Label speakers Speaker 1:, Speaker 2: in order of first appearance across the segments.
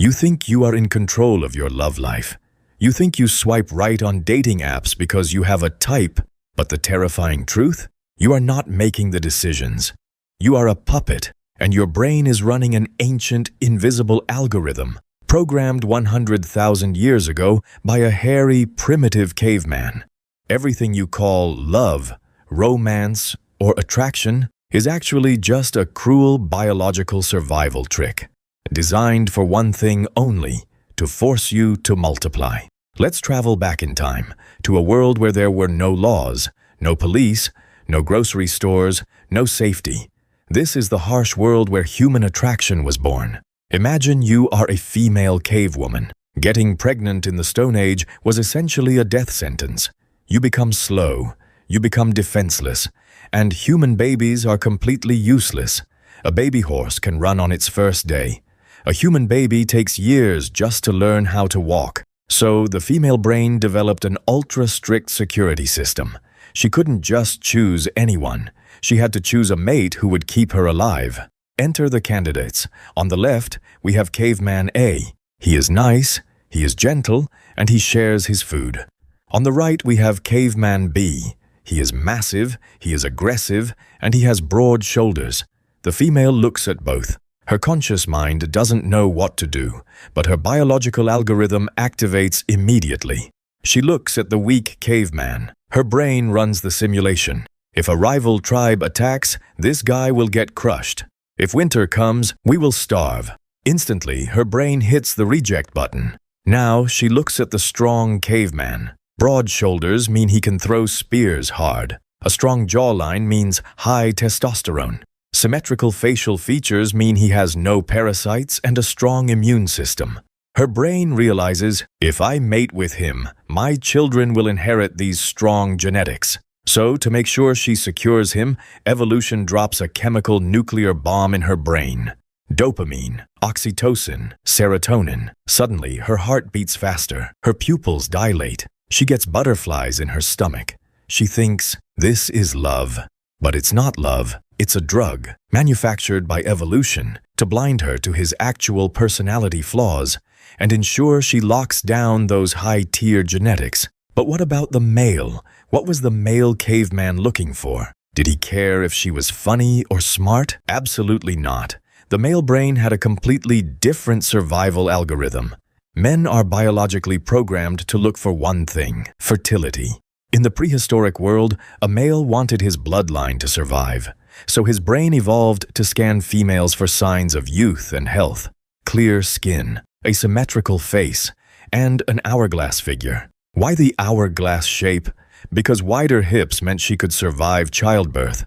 Speaker 1: You think you are in control of your love life. You think you swipe right on dating apps because you have a type, but the terrifying truth? You are not making the decisions. You are a puppet, and your brain is running an ancient, invisible algorithm, programmed 100,000 years ago by a hairy, primitive caveman. Everything you call love, romance, or attraction is actually just a cruel biological survival trick, designed for one thing only, to force you to multiply. Let's travel back in time, to a world where there were no laws, no police, no grocery stores, no safety. This is the harsh world where human attraction was born. Imagine you are a female cave woman. Getting pregnant in the Stone Age was essentially a death sentence. You become slow, you become defenseless, and human babies are completely useless. A baby horse can run on its first day. A human baby takes years just to learn how to walk. So the female brain developed an ultra-strict security system. She couldn't just choose anyone. She had to choose a mate who would keep her alive. Enter the candidates. On the left, we have Caveman A. He is nice, he is gentle, and he shares his food. On the right, we have Caveman B. He is massive, he is aggressive, and he has broad shoulders. The female looks at both. Her conscious mind doesn't know what to do, but her biological algorithm activates immediately. She looks at the weak caveman. Her brain runs the simulation. If a rival tribe attacks, this guy will get crushed. If winter comes, we will starve. Instantly, her brain hits the reject button. Now she looks at the strong caveman. Broad shoulders mean he can throw spears hard. A strong jawline means high testosterone. Symmetrical facial features mean he has no parasites and a strong immune system. Her brain realizes, if I mate with him, my children will inherit these strong genetics. So, to make sure she secures him, evolution drops a chemical nuclear bomb in her brain. Dopamine, oxytocin, serotonin. Suddenly, her heart beats faster. Her pupils dilate. She gets butterflies in her stomach. She thinks, this is love. But it's not love. It's a drug, manufactured by evolution, to blind her to his actual personality flaws and ensure she locks down those high-tier genetics. But what about the male? What was the male caveman looking for? Did he care if she was funny or smart? Absolutely not. The male brain had a completely different survival algorithm. Men are biologically programmed to look for one thing: fertility. In the prehistoric world, a male wanted his bloodline to survive, so his brain evolved to scan females for signs of youth and health: clear skin, a symmetrical face, and an hourglass figure. Why the hourglass shape? Because wider hips meant she could survive childbirth,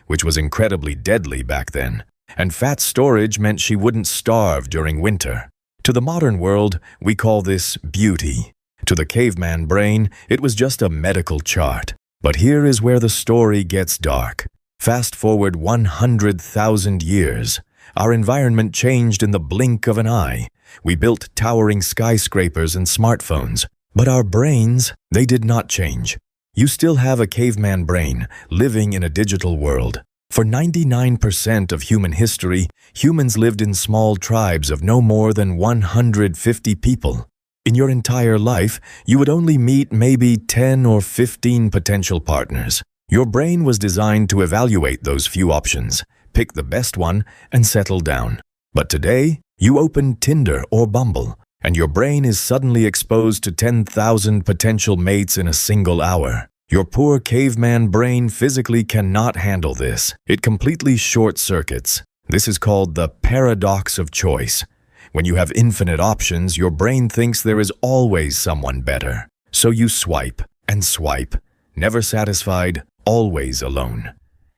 Speaker 1: which was incredibly deadly back then, and fat storage meant she wouldn't starve during winter. To the modern world, we call this beauty. To the caveman brain, it was just a medical chart. But here is where the story gets dark. Fast forward 100,000 years. Our environment changed in the blink of an eye. We built towering skyscrapers and smartphones. But our brains, they did not change. You still have a caveman brain living in a digital world. For 99% of human history, humans lived in small tribes of no more than 150 people. In your entire life, you would only meet maybe 10 or 15 potential partners. Your brain was designed to evaluate those few options, pick the best one, and settle down. But today, you open Tinder or Bumble, and your brain is suddenly exposed to 10,000 potential mates in a single hour. Your poor caveman brain physically cannot handle this. It completely short-circuits. This is called the paradox of choice. When you have infinite options, your brain thinks there is always someone better. So you swipe and swipe, never satisfied, always alone.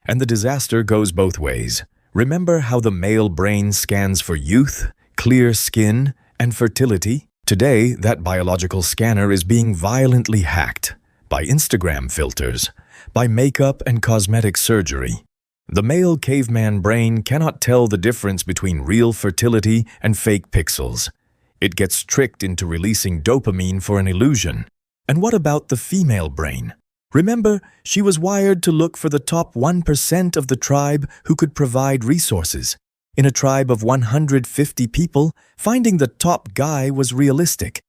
Speaker 1: And the disaster goes both ways. Remember how the male brain scans for youth, clear skin, and fertility? Today, that biological scanner is being violently hacked by Instagram filters, by makeup and cosmetic surgery. The male caveman brain cannot tell the difference between real fertility and fake pixels. It gets tricked into releasing dopamine for an illusion. And what about the female brain? Remember, she was wired to look for the top 1% of the tribe who could provide resources. In a tribe of 150 people, finding the top guy was realistic.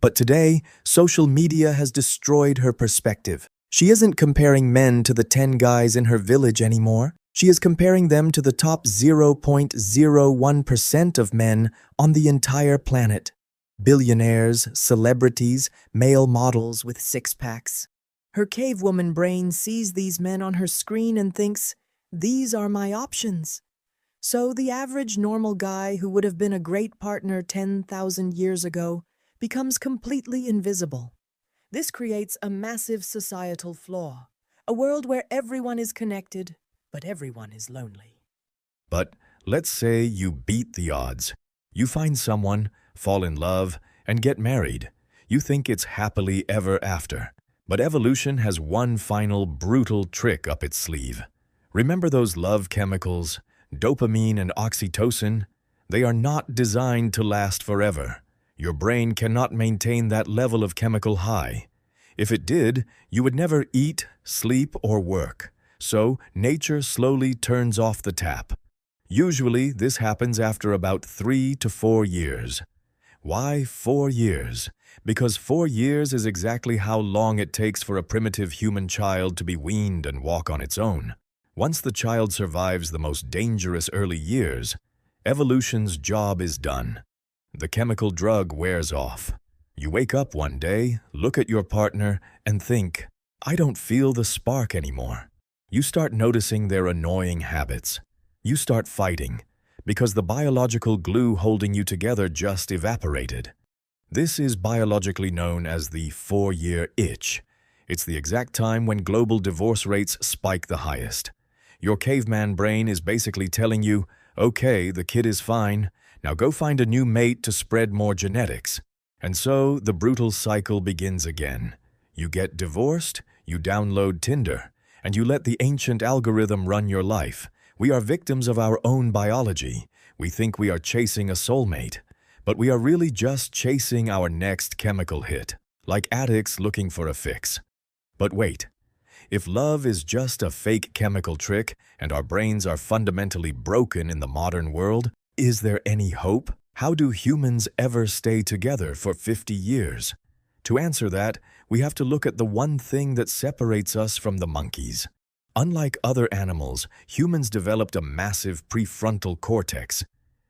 Speaker 1: But today, social media has destroyed her perspective. She isn't comparing men to the 10 guys in her village anymore. She is comparing them to the top 0.01% of men on the entire planet. Billionaires, celebrities, male models with six-packs. Her cavewoman brain sees these men on her screen and thinks, "These are my options." So the average normal guy who would have been a great partner 10,000 years ago becomes completely invisible. This creates a massive societal flaw, a world where everyone is connected, but everyone is lonely. But let's say you beat the odds. You find someone, fall in love, and get married. You think it's happily ever after. But evolution has one final brutal trick up its sleeve. Remember those love chemicals, dopamine and oxytocin? They are not designed to last forever. Your brain cannot maintain that level of chemical high. If it did, you would never eat, sleep, or work. So, nature slowly turns off the tap. Usually, this happens after about 3 to 4 years. Why 4 years? Because 4 years is exactly how long it takes for a primitive human child to be weaned and walk on its own. Once the child survives the most dangerous early years, evolution's job is done. The chemical drug wears off. You wake up one day, look at your partner, and think, "I don't feel the spark anymore." You start noticing their annoying habits. You start fighting, because the biological glue holding you together just evaporated. This is biologically known as the 4-year itch. It's the exact time when global divorce rates spike the highest. Your caveman brain is basically telling you, "Okay, the kid is fine. Now go find a new mate to spread more genetics." And so the brutal cycle begins again. You get divorced, you download Tinder, and you let the ancient algorithm run your life. We are victims of our own biology. We think we are chasing a soulmate, but we are really just chasing our next chemical hit, like addicts looking for a fix. But wait, if love is just a fake chemical trick and our brains are fundamentally broken in the modern world, is there any hope? How do humans ever stay together for 50 years? To answer that, we have to look at the one thing that separates us from the monkeys. Unlike other animals, humans developed a massive prefrontal cortex.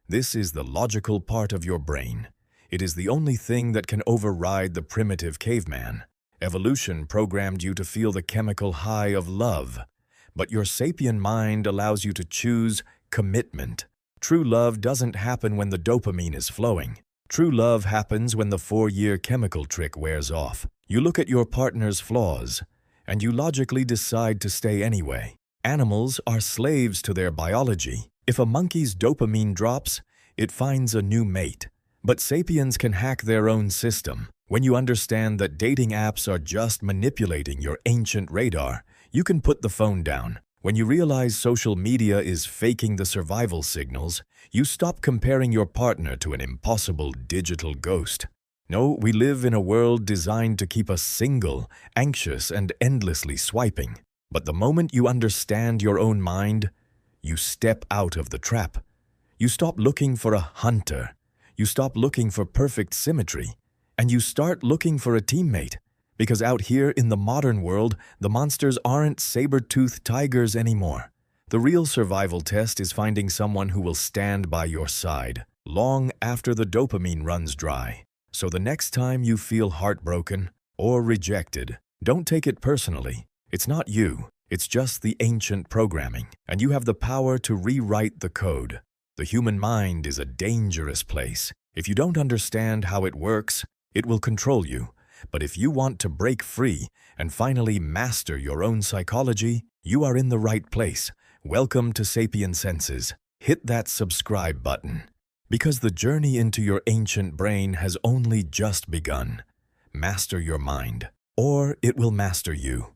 Speaker 1: This is the logical part of your brain. It is the only thing that can override the primitive caveman. Evolution programmed you to feel the chemical high of love, but your sapien mind allows you to choose commitment. True love doesn't happen when the dopamine is flowing. True love happens when the 4-year chemical trick wears off. You look at your partner's flaws, and you logically decide to stay anyway. Animals are slaves to their biology. If a monkey's dopamine drops, it finds a new mate. But sapiens can hack their own system. When you understand that dating apps are just manipulating your ancient radar, you can put the phone down. When you realize social media is faking the survival signals, you stop comparing your partner to an impossible digital ghost. No, we live in a world designed to keep us single, anxious, and endlessly swiping. But the moment you understand your own mind, you step out of the trap. You stop looking for a hunter. You stop looking for perfect symmetry. And you start looking for a teammate. Because out here in the modern world, the monsters aren't saber-toothed tigers anymore. The real survival test is finding someone who will stand by your side, long after the dopamine runs dry. So the next time you feel heartbroken or rejected, don't take it personally. It's not you. It's just the ancient programming, and you have the power to rewrite the code. The human mind is a dangerous place. If you don't understand how it works, it will control you. But if you want to break free and finally master your own psychology, you are in the right place. Welcome to Sapien Senses. Hit that subscribe button, because the journey into your ancient brain has only just begun. Master your mind, or it will master you.